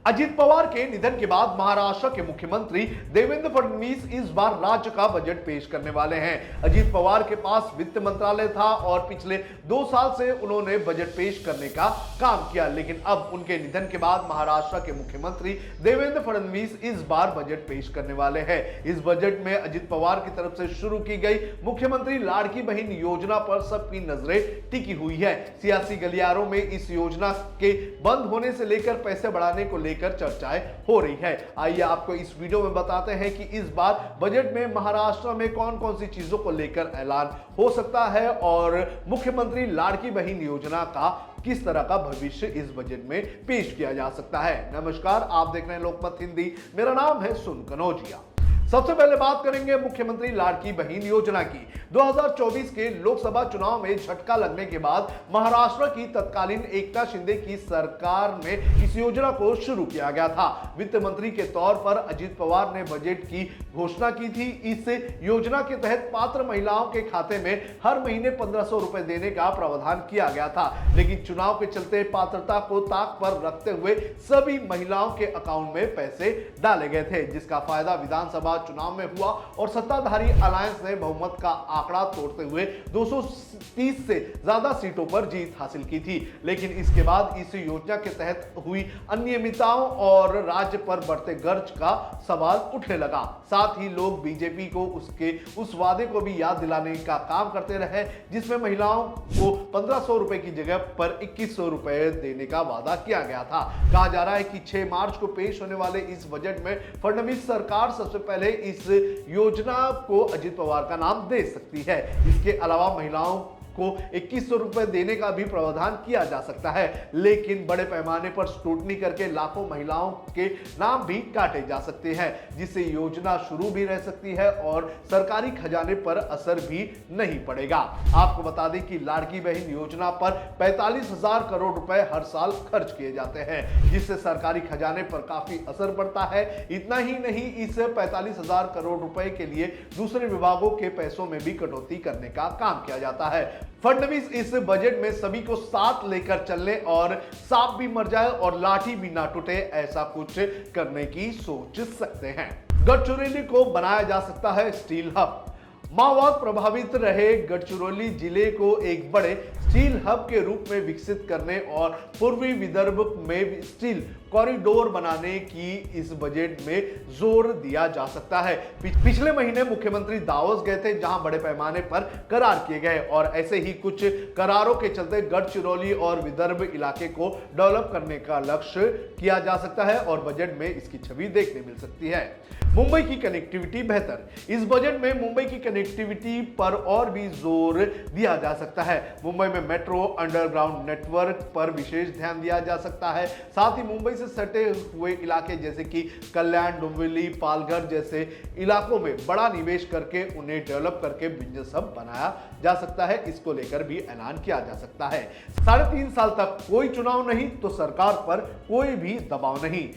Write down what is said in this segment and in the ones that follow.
अजीत पवार के निधन के बाद महाराष्ट्र के मुख्यमंत्री देवेंद्र फडणवीस इस बार राज्य का बजट पेश करने वाले हैं। अजीत पवार के पास वित्त मंत्रालय था और पिछले 2 साल से उन्होंने बजट पेश करने का काम किया, लेकिन अब उनके निधन के बाद महाराष्ट्र के मुख्यमंत्री देवेंद्र फडणवीस इस बार बजट पेश करने वाले हैं। इस बजट में अजीत पवार की तरफ से शुरू की गई मुख्यमंत्री लाड़की बहन योजना पर सबकी नजरें टिकी हुई है। सियासी गलियारों में इस योजना के बंद होने से लेकर पैसे बढ़ाने को लेकर चर्चाएं हो रही है। आइए आपको इस वीडियो में बताते हैं कि इस बार बजट में महाराष्ट्र में कौन कौन सी चीजों को लेकर ऐलान हो सकता है और मुख्यमंत्री लाड़की बहन योजना का किस तरह का भविष्य इस बजट में पेश किया जा सकता है। नमस्कार, आप देख रहे हैं लोकमत हिंदी। मेरा नाम है सुन कनौजिया। सबसे पहले बात करेंगे मुख्यमंत्री लाड़की बहन योजना की। 2024 के लोकसभा चुनाव में झटका लगने के बाद महाराष्ट्र की तत्कालीन एकनाथ शिंदे की सरकार में इस योजना को शुरू किया गया था। वित्त मंत्री के तौर पर अजीत पवार ने बजट की घोषणा की थी। इस योजना के तहत पात्र महिलाओं के खाते में हर महीने 1500 रुपए देने का प्रावधान किया गया था, लेकिन चुनाव के चलते पात्रता को ताक पर रखते हुए सभी महिलाओं के अकाउंट में पैसे डाले गए थे, जिसका फायदा विधानसभा चुनाव में हुआ और सत्ताधारी अलायंस ने बहुमत का आंकड़ा तोड़ते हुए 230 से ज्यादा सीटों पर जीत हासिल की थी। लेकिन इसके बाद इस योजना के तहत हुई अनियमितताओं और राज्य पर बढ़ते कर्ज का सवाल उठने लगा। साथ ही लोग बीजेपी को उसके उस वादे को भी याद दिलाने का काम करते रहे जिसमें महिलाओं को 1500 रुपए की जगह पर 2100 रुपए देने का वादा किया गया था। कहा जा रहा है कि 6 मार्च को पेश होने वाले इस बजट में फडणवीस सरकार सबसे पहले इस योजना को अजीत पवार का नाम दे सकती है। इसके अलावा महिलाओं को 2100 रुपए देने का भी प्रावधान किया जा सकता है, लेकिन बड़े पैमाने पर स्क्रूटनी करके लाखों महिलाओं के नाम भी काटे जा सकते हैं, जिससे योजना शुरू भी रह सकती है और सरकारी खजाने पर असर भी नहीं पड़ेगा। आपको बता दें कि लाड़की बहन योजना पर 45,000 करोड़ रुपए हर साल खर्च किए जाते हैं, जिससे सरकारी खजाने पर काफी असर पड़ता है। इतना ही नहीं, इस 45,000 करोड़ रुपए के लिए दूसरे विभागों के पैसों में भी कटौती करने का काम किया जाता है। फडणवीस इस बजट में सभी को साथ लेकर चलने और सांप भी मर जाए और लाठी भी ना टूटे, ऐसा कुछ करने की सोच सकते हैं। गढ़चिरौली को बनाया जा सकता है स्टील हब। माओवाद प्रभावित रहे गढ़चिरौली जिले को एक बड़े स्टील हब के रूप में विकसित करने और पूर्वी विदर्भ में स्टील कॉरिडोर बनाने की इस बजट में जोर दिया जा सकता है। पिछले महीने मुख्यमंत्री दावोस गए थे, जहां बड़े पैमाने पर करार किए गए और ऐसे ही कुछ करारों के चलते गढ़चिरौली और विदर्भ इलाके को डेवलप करने का लक्ष्य किया जा सकता है और बजट में इसकी छवि देखने मिल सकती है। मुंबई की कनेक्टिविटी बेहतर। इस बजट में मुंबई की कनेक्टिविटी पर और भी जोर दिया जा सकता है। मुंबई में मेट्रो अंडरग्राउंड नेटवर्क पर विशेष ध्यान दिया जा सकता है। साथ ही मुंबई से सटे हुए इलाके जैसे कि कल्याण, डोंबिवली, पालघर जैसे इलाकों में बड़ा निवेश करके उन्हें डेवलप करके बिजनेस हब बनाया जा सकता है। इसको लेकर भी ऐलान किया जा सकता है। 3.5 साल तक कोई चुनाव नहीं तो सरकार पर कोई भी दबाव नहीं।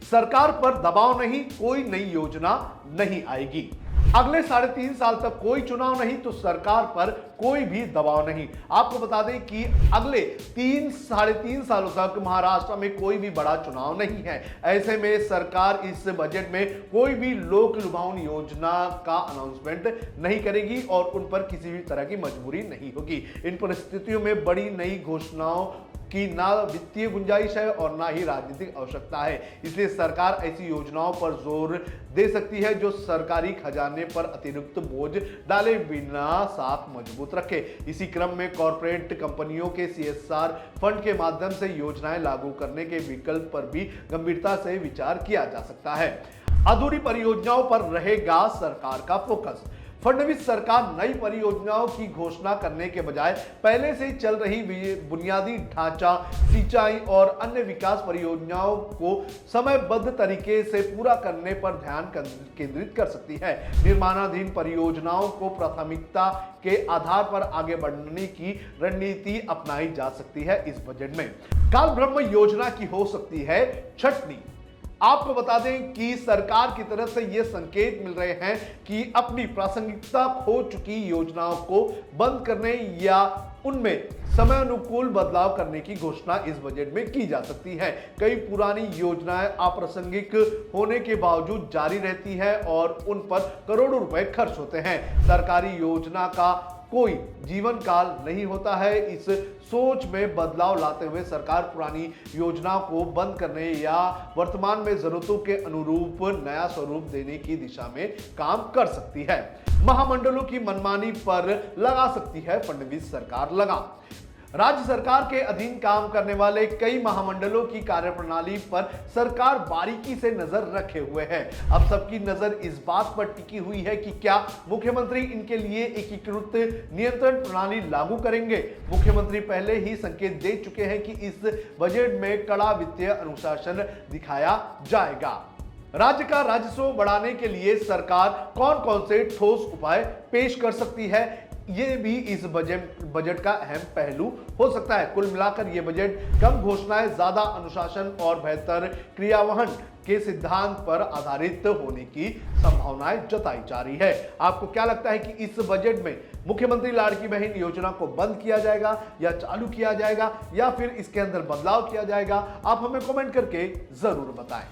सरकार पर दबाव नहीं, कोई नई योजना नहीं आएगी। अगले 3.5 साल तक कोई चुनाव नहीं तो सरकार पर कोई भी दबाव नहीं। आपको बता दें कि अगले 3-3.5 सालों तक महाराष्ट्र में कोई भी बड़ा चुनाव नहीं है। ऐसे में सरकार इस बजट में कोई भी लोक लुभावनी योजना का अनाउंसमेंट नहीं करेगी और उन पर किसी भी तरह की मजबूरी नहीं होगी। इन परिस्थितियों में बड़ी नई घोषणाओं की ना वित्तीय गुंजाइश है और ना ही राजनीतिक आवश्यकता है, इसलिए सरकार ऐसी योजनाओं पर जोर दे सकती है जो सरकारी खजाने पर अतिरिक्त बोझ डाले बिना साथ मजबूत रखे। इसी क्रम में कॉर्पोरेट कंपनियों के CSR फंड के माध्यम से योजनाएं लागू करने के विकल्प पर भी गंभीरता से विचार किया जा सकता है। अधूरी परियोजनाओं पर रहेगा सरकार का फोकस। फडणवीस सरकार नई परियोजनाओं की घोषणा करने के बजाय पहले से चल रही बुनियादी ढांचा, सिंचाई और अन्य विकास परियोजनाओं को समयबद्ध तरीके से पूरा करने पर ध्यान केंद्रित कर सकती है। निर्माणाधीन परियोजनाओं को प्राथमिकता के आधार पर आगे बढ़ने की रणनीति अपनाई जा सकती है। इस बजट में काल ब्रह्म योजना की हो सकती है छटनी। आपको बता दें कि सरकार की तरफ से यह संकेत मिल रहे हैं कि अपनी प्रासंगिकता खो चुकी योजनाओं को बंद करने या उनमें समय अनुकूल बदलाव करने की घोषणा इस बजट में की जा सकती है। कई पुरानी योजनाएं अप्रासंगिक होने के बावजूद जारी रहती है और उन पर करोड़ों रुपए खर्च होते हैं। सरकारी योजना का कोई जीवन काल नहीं होता है। इस सोच में बदलाव लाते हुए सरकार पुरानी योजनाओं को बंद करने या वर्तमान में जरूरतों के अनुरूप नया स्वरूप देने की दिशा में काम कर सकती है। महामंडलों की मनमानी पर लगा सकती है फडणवीस सरकार लगाम। राज्य सरकार के अधीन काम करने वाले कई महामंडलों की कार्यप्रणाली पर सरकार बारीकी से नजर रखे हुए है। अब सबकी नजर इस बात पर टिकी हुई है कि क्या मुख्यमंत्री इनके लिए एकीकृत नियंत्रण प्रणाली लागू करेंगे। मुख्यमंत्री पहले ही संकेत दे चुके हैं कि इस बजट में कड़ा वित्तीय अनुशासन दिखाया जाएगा। राज्य का राजस्व बढ़ाने के लिए सरकार कौन कौन से ठोस उपाय पेश कर सकती है, ये भी इस बजट का अहम पहलू हो सकता है। कुल मिलाकर यह बजट कम घोषणाएं, ज्यादा अनुशासन और बेहतर क्रियान्वयन के सिद्धांत पर आधारित होने की संभावनाएं जताई जा रही है। आपको क्या लगता है कि इस बजट में मुख्यमंत्री लाड़की बहन योजना को बंद किया जाएगा या चालू किया जाएगा या फिर इसके अंदर बदलाव किया जाएगा? आप हमें कमेंट करके जरूर बताएं।